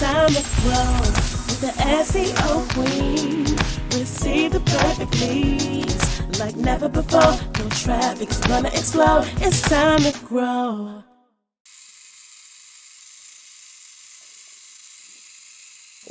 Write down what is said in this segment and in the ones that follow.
time to grow with the SEO Queen. Receive the perfect leads like never before. No traffic is gonna explode. It's time to grow.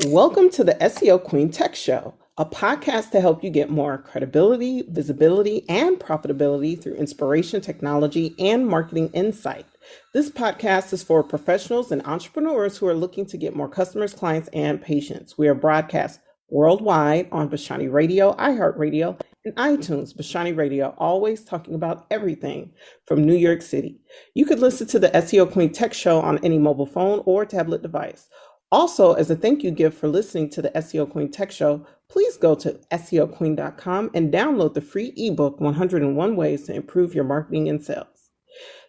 Welcome to the SEO Queen Tech Show, a podcast to help you get more credibility, visibility, and profitability through inspiration, technology, and marketing insight. This podcast is for professionals and entrepreneurs who are looking to get more customers, clients, and patients. We are broadcast worldwide on Bashani Radio, iHeartRadio, and iTunes. Bashani Radio, always talking about everything from New York City. You could listen to the SEO Queen Tech Show on any mobile phone or tablet device. Also, as a thank you gift for listening to the SEO Queen Tech Show, please go to SEOqueen.com and download the free ebook, 101 Ways to Improve Your Marketing and Sales.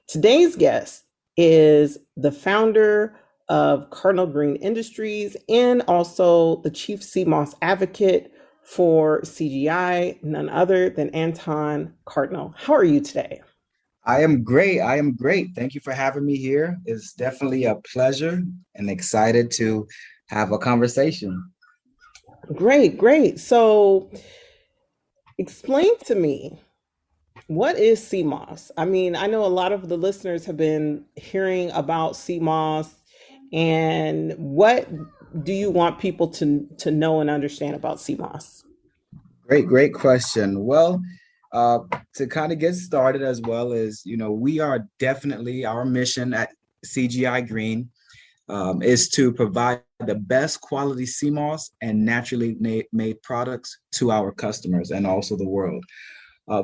Today's guest is the founder of Cardinal Green Industries and also the Chief Sea Moss Advocate for CGI, none other than Anton Cardinal. How are you today? I am great. Thank you for having me here. It's definitely a pleasure and excited to have a conversation. Great. So explain to me, what is sea moss? I mean, I know a lot of the listeners have been hearing about sea moss, and what do you want people to know and understand about sea moss? Great question. Well, to kind of get started as well as, we are definitely, our mission at CGI Green is to provide the best quality sea moss and naturally made products to our customers and also the world.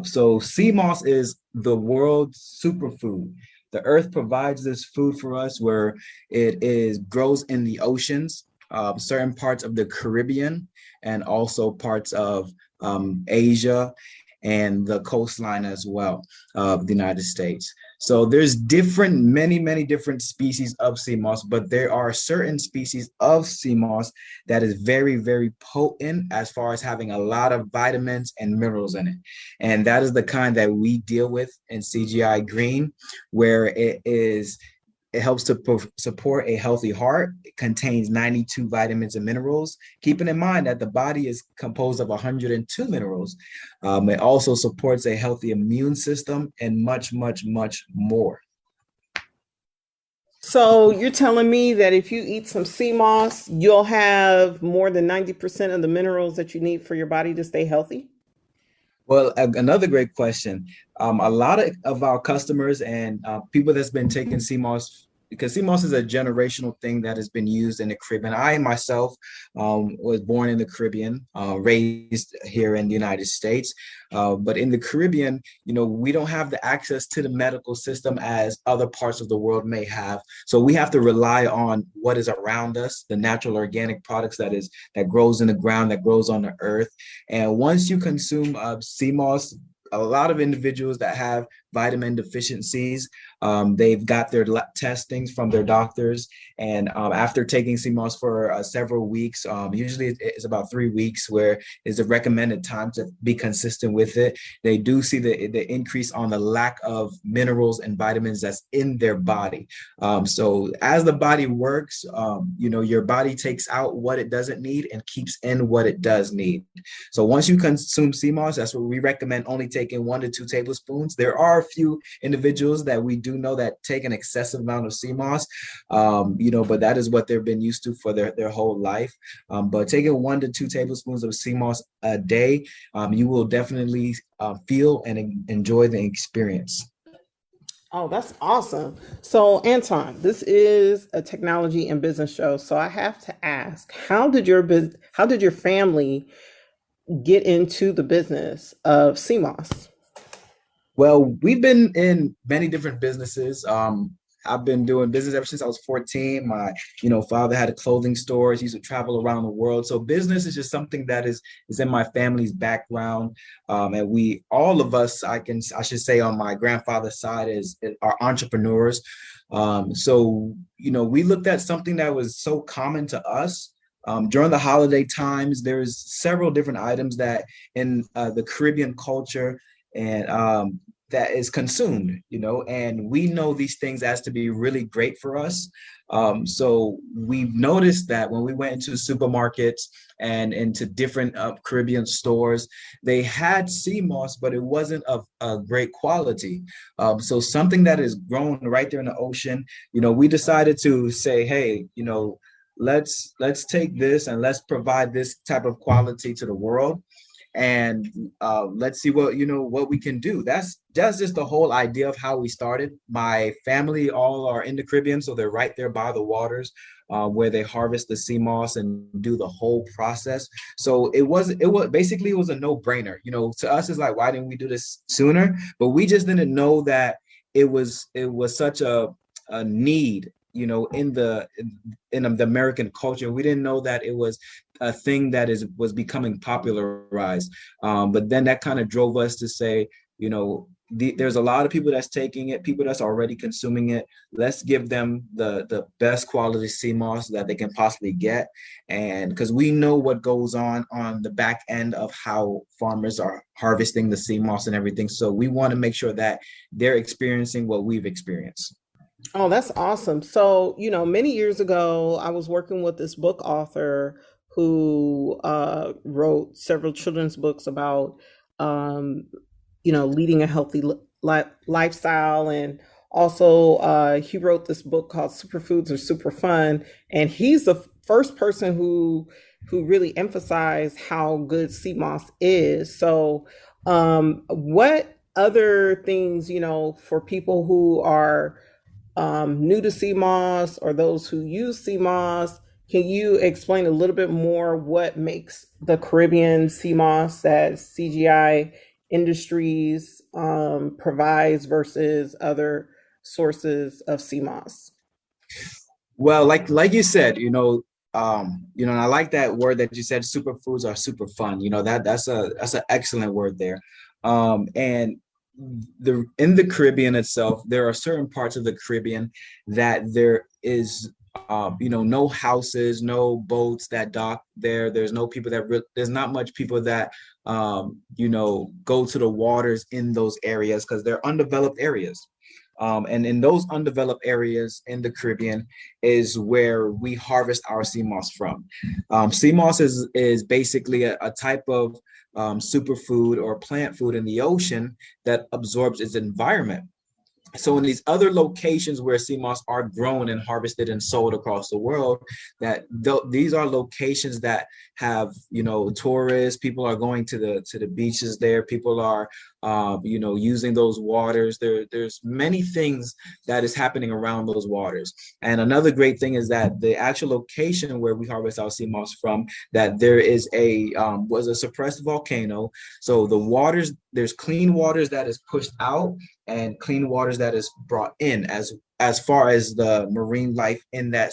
So sea moss is the world's superfood. The earth provides this food for us where grows in the oceans, certain parts of the Caribbean, and also parts of Asia and the coastline as well of the United States. So there's many different species of sea moss, but there are certain species of sea moss that is very, very potent as far as having a lot of vitamins and minerals in it. And that is the kind that we deal with in CGI Green, where it helps to support a healthy heart. It contains 92 vitamins and minerals, keeping in mind that the body is composed of 102 minerals. It also supports a healthy immune system and much more. So you're telling me that if you eat some sea moss, you'll have more than 90% of the minerals that you need for your body to stay healthy? Well, another great question. A lot of our customers and people that's been taking sea moss, because sea moss is a generational thing that has been used in the Caribbean. I myself was born in the Caribbean, raised here in the United States. But in the Caribbean, we don't have the access to the medical system as other parts of the world may have. So we have to rely on what is around us, the natural organic products that grows in the ground, that grows on the earth. And once you consume sea moss, a lot of individuals that have vitamin deficiencies, they've got their testings from their doctors. And after taking sea moss for several weeks, usually it's about 3 weeks, where is the recommended time to be consistent with it. They do see the increase on the lack of minerals and vitamins that's in their body. So as the body works, your body takes out what it doesn't need and keeps in what it does need. So once you consume sea moss, that's what we recommend, only taking 1 to 2 tablespoons. There are a few individuals that we do know that take an excessive amount of sea moss, but that is what they've been used to for their whole life. But taking 1 to 2 tablespoons of sea moss a day, you will definitely feel and enjoy the experience. Oh, that's awesome. So Anton, this is a technology and business show. So I have to ask, how did your family get into the business of sea moss? Well, we've been in many different businesses. I've been doing business ever since I was 14. My, father had a clothing store. He used to travel around the world. So business is just something that is in my family's background. And all of us, I should say on my grandfather's side are entrepreneurs. So, we looked at something that was so common to us. During the holiday times, there's several different items that in the Caribbean culture and that is consumed, and we know these things as to be really great for us. So we've noticed that when we went into supermarkets and into different Caribbean stores, they had sea moss, but it wasn't of a great quality. So something that is grown right there in the ocean, we decided to say, hey, let's take this and let's provide this type of quality to the world, and let's see what we can do. That's just the whole idea of how we started. My family all are in the Caribbean, so they're right there by the waters, where they harvest the sea moss and do the whole process. So it was basically it was a no-brainer. To us, it's like, why didn't we do this sooner? But we just didn't know that it was such a need, in the American culture. We didn't know that it was a thing that was becoming popularized. But then that kind of drove us to say, there's a lot of people that's taking it, people that's already consuming it. Let's give them the best quality sea moss that they can possibly get. And because we know what goes on the back end of how farmers are harvesting the sea moss and everything. So we want to make sure that they're experiencing what we've experienced. Oh, that's awesome. So, many years ago, I was working with this book author who wrote several children's books about, leading a healthy lifestyle. And also, he wrote this book called Superfoods Are Super Fun. And he's the first person who really emphasized how good sea moss is. So what other things, for people who are new to sea moss or those who use sea moss, can you explain a little bit more what makes the Caribbean sea moss that CGI Industries provides versus other sources of sea moss? Well, like you said, and I like that word that you said, superfoods are super fun. That's an excellent word there. And in the Caribbean itself, there are certain parts of the Caribbean that there is, no houses, no boats that dock there. There's no people there's not much people that, go to the waters in those areas because they're undeveloped areas. And in those undeveloped areas in the Caribbean is where we harvest our sea moss from. Sea moss is basically a type of superfood or plant food in the ocean that absorbs its environment. So in these other locations where sea moss are grown and harvested and sold across the world, these are locations that have, tourists, people are going to the beaches there, people are, using those waters. There's many things that is happening around those waters. And another great thing is that the actual location where we harvest our sea moss from, that there is was a suppressed volcano. So the waters, there's clean waters that is pushed out and clean waters that is brought in as far as the marine life in that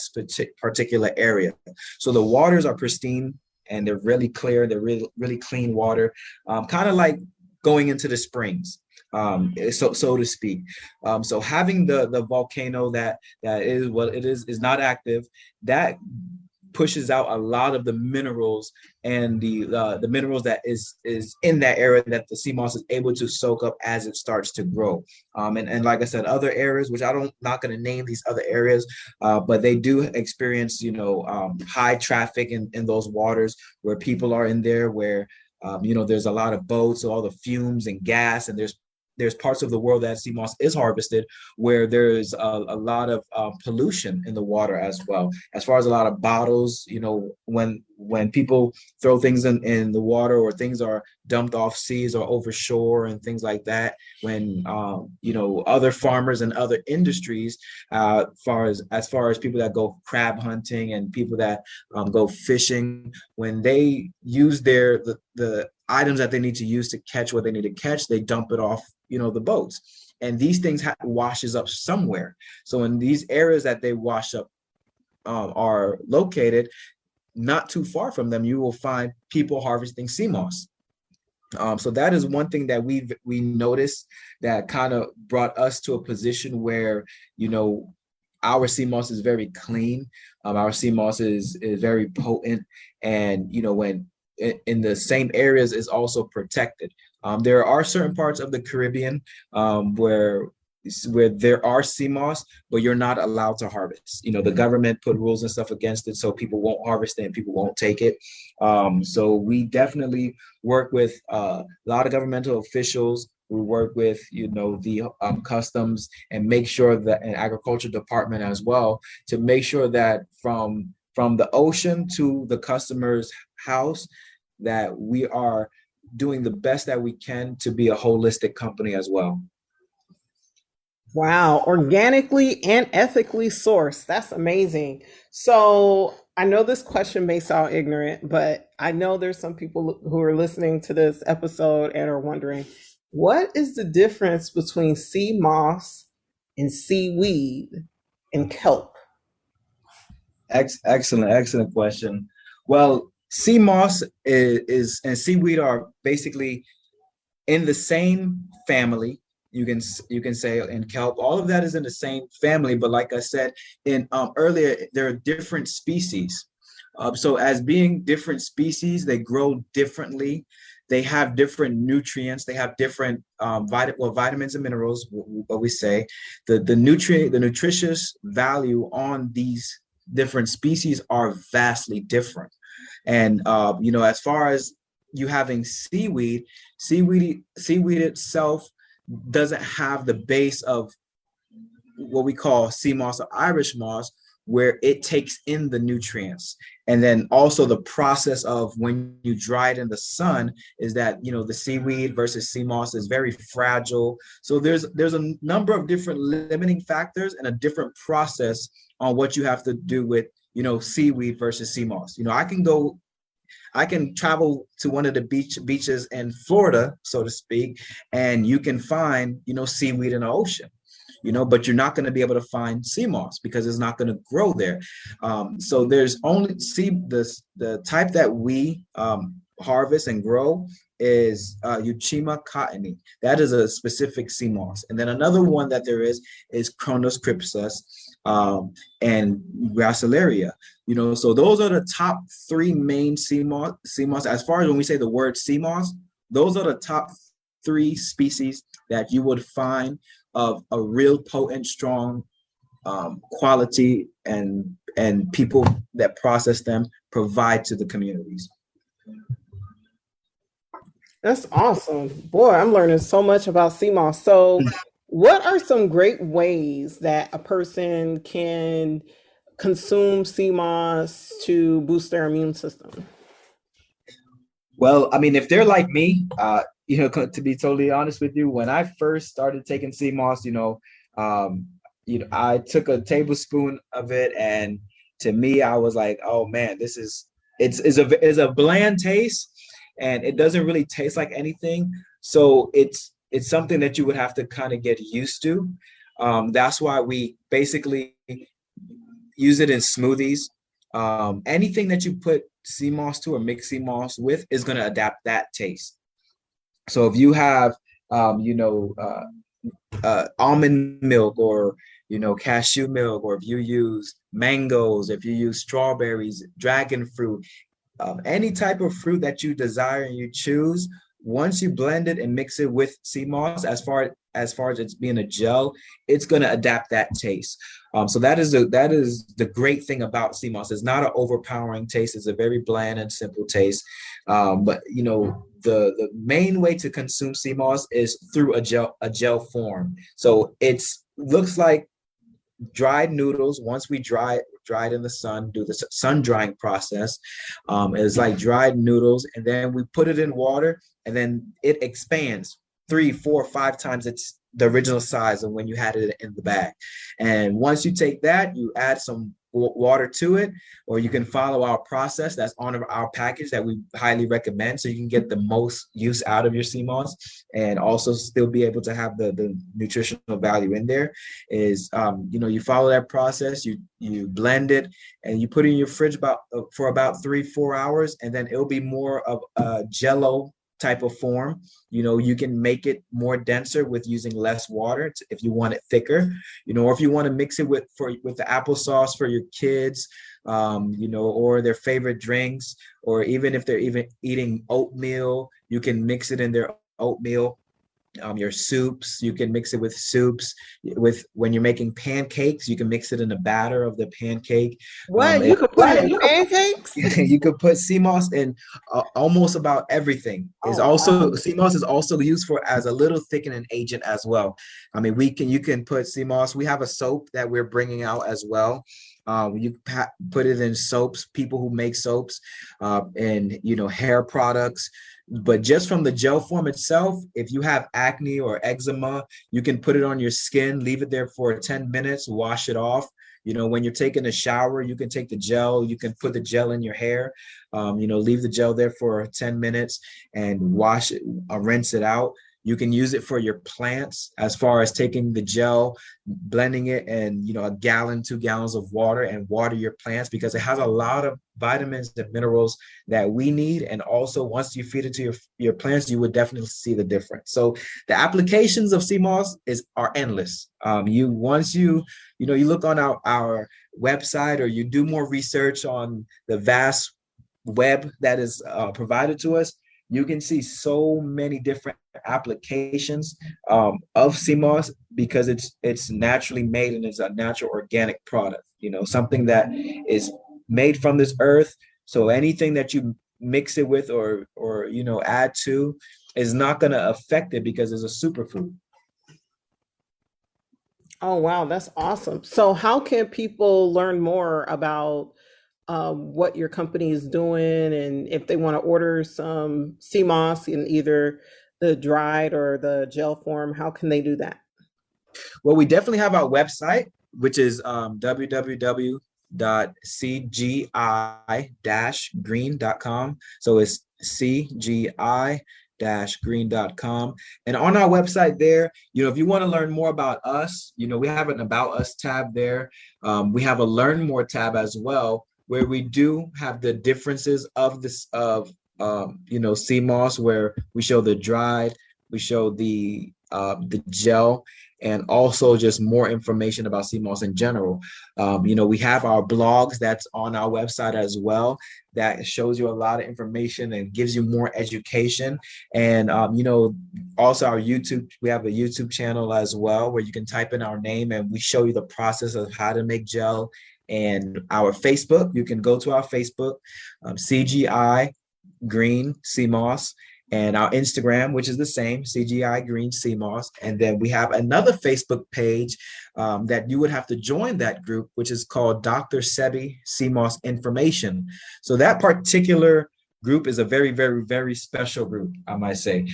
particular area. So the waters are pristine and they're really clear. They're really, really clean water, kind of like going into the springs, so to speak. So having the volcano that is what it is not active, that pushes out a lot of the minerals and the minerals that is in that area that the sea moss is able to soak up as it starts to grow. And like I said, other areas, which not going to name these other areas, but they do experience, high traffic in those waters where people are in there, where, there's a lot of boats, so all the fumes and gas, and there's parts of the world that sea moss is harvested where there's a lot of pollution in the water as well. As far as a lot of bottles, when people throw things in the water, or things are dumped off seas or over shore and things like that, when other farmers and other industries, as far as people that go crab hunting and people that go fishing, when they use the items that they need to use to catch what they need to catch, they dump it off the boats, and these things washes up somewhere. So in these areas that they wash up are located, not too far from them, you will find people harvesting sea moss. So that is one thing that we noticed that kind of brought us to a position where our sea moss is very clean. Our sea moss is very potent, and when in the same areas is also protected. There are certain parts of the Caribbean where there are sea moss, but you're not allowed to harvest. The government put rules and stuff against it, so people won't harvest it and people won't take it. So we definitely work with a lot of governmental officials. We work with, the customs, and make sure that an agriculture department as well, to make sure that from the ocean to the customer's house, that we are doing the best that we can to be a holistic company as well. Wow, organically and ethically sourced. That's amazing. So I know this question may sound ignorant, but I know there's some people who are listening to this episode and are wondering, what is the difference between sea moss and seaweed and kelp? Excellent question. Well, sea moss is and seaweed are basically in the same family. You can say, in kelp, all of that is in the same family. But like I said in earlier, there are different species. So as being different species, they grow differently. They have different nutrients. They have different vitamins and minerals. What we say, the nutritious value on these different species are vastly different. And as far as you having seaweed itself doesn't have the base of what we call sea moss or Irish moss, where it takes in the nutrients. And then also the process of when you dry it in the sun is that, the seaweed versus sea moss is very fragile. So there's a number of different limiting factors and a different process on what you have to do with, seaweed versus sea moss. I can travel to one of the beaches in Florida, so to speak, and you can find, seaweed in the ocean, but you're not going to be able to find sea moss because it's not going to grow there. So there's only the type that we harvest and grow is Euchema cottony. That is a specific sea moss. And then another one that there is Chronos crypsis and Gracilaria. So those are the top three main sea moss. As far as when we say the word sea moss, those are the top three species that you would find of a real potent, strong quality, and people that process them provide to the communities. That's awesome. Boy, I'm learning so much about sea moss. So what are some great ways that a person can consume sea moss to boost their immune system? Well, I mean, if they're like me, to be totally honest with you, when I first started taking sea moss, I took a tablespoon of it, and to me, I was like, oh man, it's a bland taste, and it doesn't really taste like anything. So it's something that you would have to kind of get used to. That's why we basically use it in smoothies. Anything that you put sea moss to or mix sea moss with is going to adapt that taste. So if you have, almond milk or, cashew milk, or if you use mangoes, if you use strawberries, dragon fruit, any type of fruit that you desire and you choose, once you blend it and mix it with sea moss, as far as it's being a gel, it's going to adapt that taste. So that is the great thing about sea moss. It's not an overpowering taste. It's a very bland and simple taste. But the main way to consume sea moss is through a gel form. So it's looks like dried noodles. Once we dry it in the sun, do the sun drying process, it's like dried noodles, and then we put it in water, and then it expands 3, 4, 5 times the original size of when you had it in the bag. And once you take that, you add some water to it, or you can follow our process that's on our package that we highly recommend, so you can get the most use out of your sea moss and also still be able to have the nutritional value in there. Is you follow that process, you blend it, and you put it in your fridge for about 3-4 hours, and then it'll be more of a jello type of form. You can make it more denser with using less water if you want it thicker, or if you want to mix it with the applesauce for your kids, or their favorite drinks, or even if they're even eating oatmeal, you can mix it in their oatmeal. Your soups, you can mix it with soups. With when you're making pancakes, you can mix it in the batter of the pancake. What? You could put it in pancakes? You could put sea moss in almost about everything. Is Oh, also wow. sea moss is also used for as a little thickening agent as well. I mean, you can put sea moss. We have a soap that we're bringing out as well. Put it in soaps. People who make soaps, and hair products. But just from the gel form itself, if you have acne or eczema, you can put it on your skin, leave it there for 10 minutes, wash it off. When you're taking a shower, you can take the gel, you can put the gel in your hair, leave the gel there for 10 minutes and wash it, rinse it out. You can use it for your plants as far as taking the gel, blending it in, a gallon, 2 gallons of water and water your plants because it has a lot of vitamins and minerals that we need. And also once you feed it to your plants, you would definitely see the difference. So the applications of sea moss are endless. Once you look on our website or you do more research on the vast web that is provided to us, you can see so many different applications of sea moss because it's naturally made and it's a natural organic product, something that is made from this earth. So anything that you mix it with or add to is not going to affect it because it's a superfood. Oh, wow. That's awesome. So how can people learn more about what your company is doing, and if they want to order some sea moss in either the dried or the gel form, how can they do that? Well, we definitely have our website, which is www.cgi-green.com. So it's cgi-green.com. And on our website there, if you want to learn more about us, we have an About Us tab there. We have a Learn More tab as well, where we do have the differences of sea moss, where we show the dried, we show the gel, and also just more information about sea moss in general. We have our blogs that's on our website as well that shows you a lot of information and gives you more education. And, also our YouTube, we have a YouTube channel as well where you can type in our name and we show you the process of how to make gel. And our Facebook, you can go to our Facebook, CGI Green Sea Moss, and our Instagram, which is the same, CGI Green Sea Moss. And then we have another Facebook page that you would have to join that group, which is called Dr. Sebi Sea Moss Information. So that particular group is a very, very, very special group, I might say.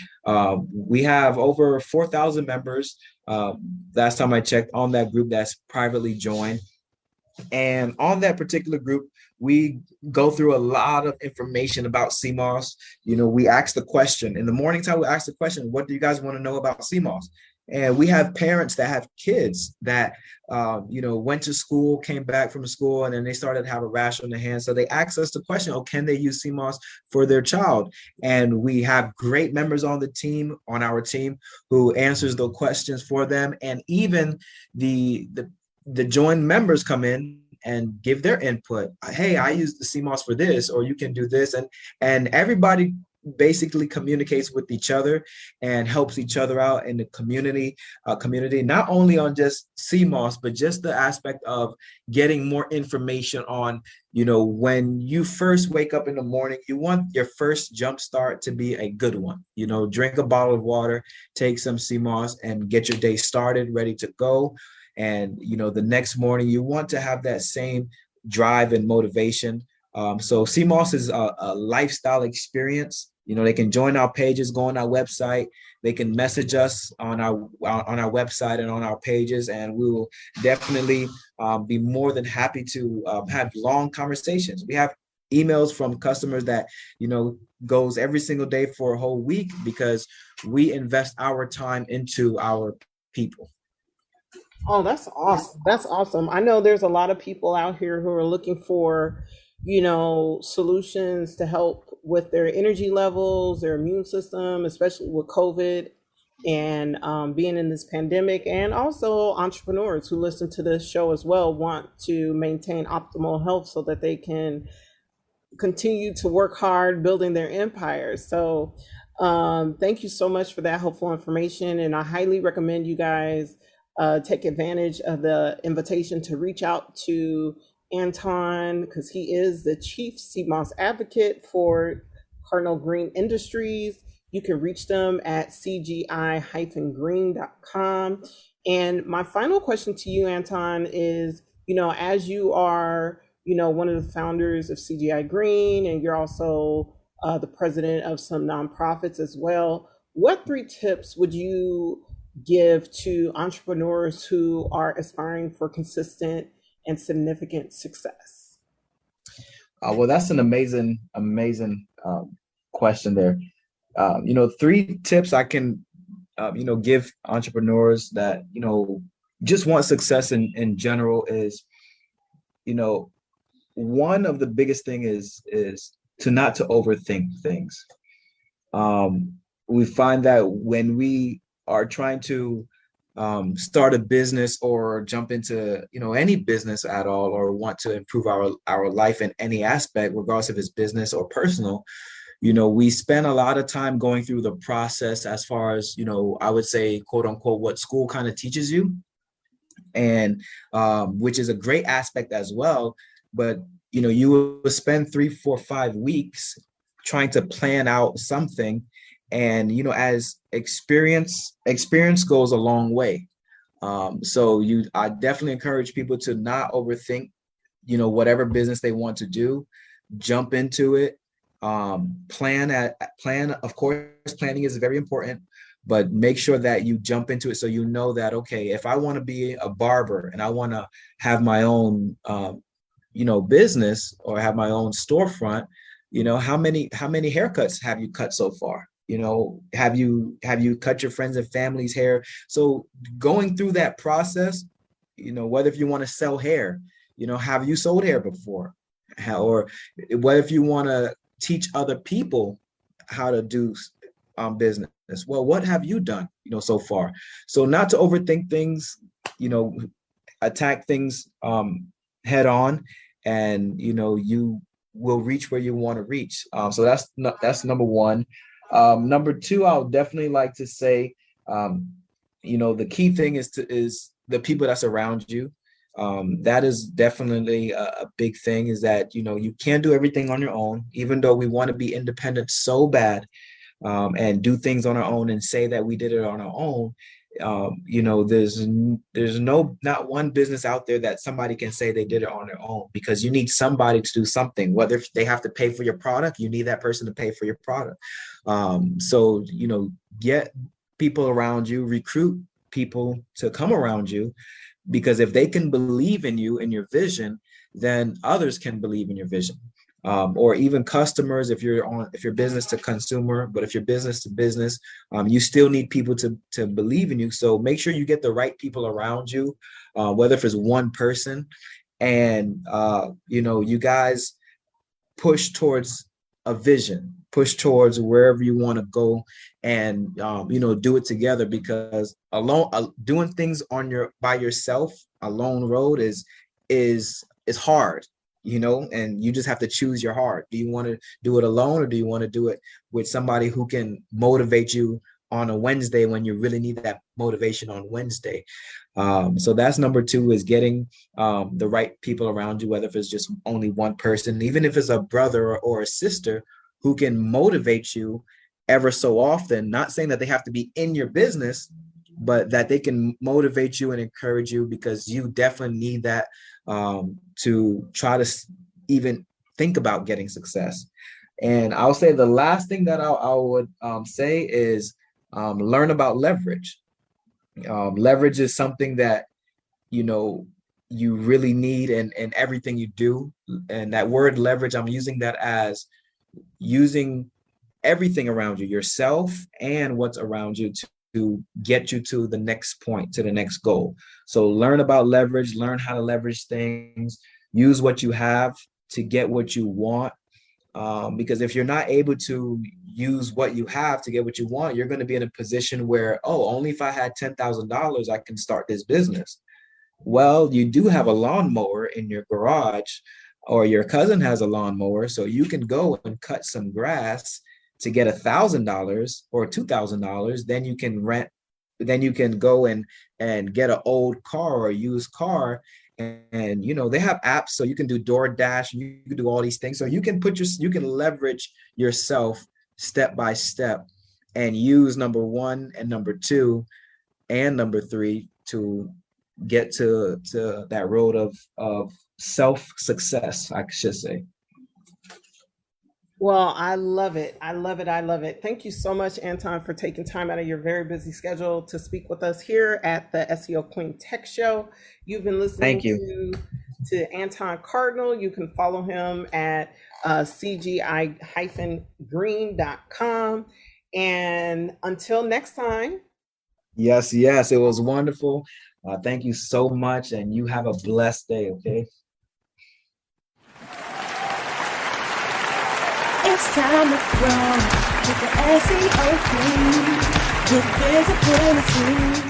We have over 4,000 members. Last time I checked on that group that's privately joined. And on that particular group, we go through a lot of information about sea moss. We ask the question in the morning time. We ask the question, what do you guys want to know about sea moss? And we have parents that have kids that, went to school, came back from school, and then they started to have a rash on their hands. So they asked us the question, can they use sea moss for their child? And we have great members on our team who answers the questions for them. And even the joined members come in and give their input. Hey, I use the sea moss for this, or you can do this. And everybody basically communicates with each other and helps each other out in the community, not only on just sea moss, but just the aspect of getting more information on, when you first wake up in the morning, you want your first jump start to be a good one. Drink a bottle of water, take some sea moss and get your day started, ready to go. And, the next morning you want to have that same drive and motivation. So sea moss is a lifestyle experience. They can join our pages, go on our website. They can message us on our website and on our pages, and we will definitely be more than happy to have long conversations. We have emails from customers that, goes every single day for a whole week because we invest our time into our people. Oh, that's awesome. That's awesome. I know there's a lot of people out here who are looking for, solutions to help with their energy levels, their immune system, especially with COVID and being in this pandemic. And also entrepreneurs who listen to this show as well want to maintain optimal health so that they can continue to work hard building their empires. So Thank you so much for that helpful information. And I highly recommend you guys take advantage of the invitation to reach out to Anton, because he is the Chief Sea Moss Advocate for Cardinal Green Industries. You can reach them at cgi-green.com. And my final question to you, Anton, is, as you are, one of the founders of CGI Green, and you're also the president of some nonprofits as well, what 3 tips would you give to entrepreneurs who are aspiring for consistent and significant success? Well, that's an amazing question there. 3 tips I can, give entrepreneurs that, just want success in general is, one of the biggest thing is not to overthink things. We find that when we are trying to start a business or jump into any business at all, or want to improve our life in any aspect, regardless if it's business or personal, we spend a lot of time going through the process as far as, I would say, quote unquote, what school kind of teaches you, and which is a great aspect as well. But you will spend 3, 4, 5 weeks trying to plan out something, and as experience goes a long way. So I definitely encourage people to not overthink, whatever business they want to do. Jump into it. Plan. Of course, planning is very important, but make sure that you jump into it so you know that, okay, if I want to be a barber and I want to have my own business or have my own storefront, how many haircuts have you cut so far? Have you cut your friends and family's hair? So going through that process, whether if you want to sell hair, have you sold hair before? Or what if you want to teach other people how to do business? Well, what have you done, so far? So not to overthink things, attack things head on, and you will reach where you want to reach. So that's number 1. Number 2, I would definitely like to say, the key thing is the people that's around you. That is definitely a big thing, is that, you can't do everything on your own, even though we want to be independent so bad, and do things on our own and say that we did it on our own. There's not one business out there that somebody can say they did it on their own, because you need somebody to do something. Whether if they have to pay for your product, you need that person to pay for your product. So get people around you, recruit people to come around you, because if they can believe in you and your vision, then others can believe in your vision. Or even customers, if you're business to consumer, but if you're business to business, you still need people to believe in you. So make sure you get the right people around you, whether if it's one person, and you guys push towards a vision, push towards wherever you want to go, and do it together, because alone doing things by yourself, a lone road is hard. And you just have to choose your heart. Do you want to do it alone, or do you want to do it with somebody who can motivate you on a Wednesday when you really need that motivation on Wednesday? So that's number 2, is getting the right people around you, whether if it's just only one person, even if it's a brother or a sister who can motivate you ever so often. Not saying that they have to be in your business, but that they can motivate you and encourage you, because you definitely need that to try to even think about getting success. And I'll say the last thing that I would say is learn about leverage. Leverage is something that, you really need in everything you do. And that word leverage, I'm using that as using everything around you, yourself and what's around you, to get you to the next point, to the next goal. So learn about leverage, learn how to leverage things, use what you have to get what you want. Because if you're not able to use what you have to get what you want, you're going to be in a position where, only if I had $10,000, I can start this business. Well, you do have a lawnmower in your garage, or your cousin has a lawnmower, so you can go and cut some grass to get $1,000 or $2,000, then you can rent, then you can go and get an old car or a used car. And you know, they have apps, so you can do DoorDash, you can do all these things. So you can you can leverage yourself step by step and use number one and number two and number three to get to that road of self-success, I should say. Well, I love it. I love it. I love it. Thank you so much, Anton, for taking time out of your very busy schedule to speak with us here at the SEO Queen Tech Show. You've been listening to Anton Cardinal. You can follow him at cgi-green.com. And until next time. Yes, it was wonderful. Thank you so much, and you have a blessed day, okay? It's time to grow with the SEO Queen with visibility.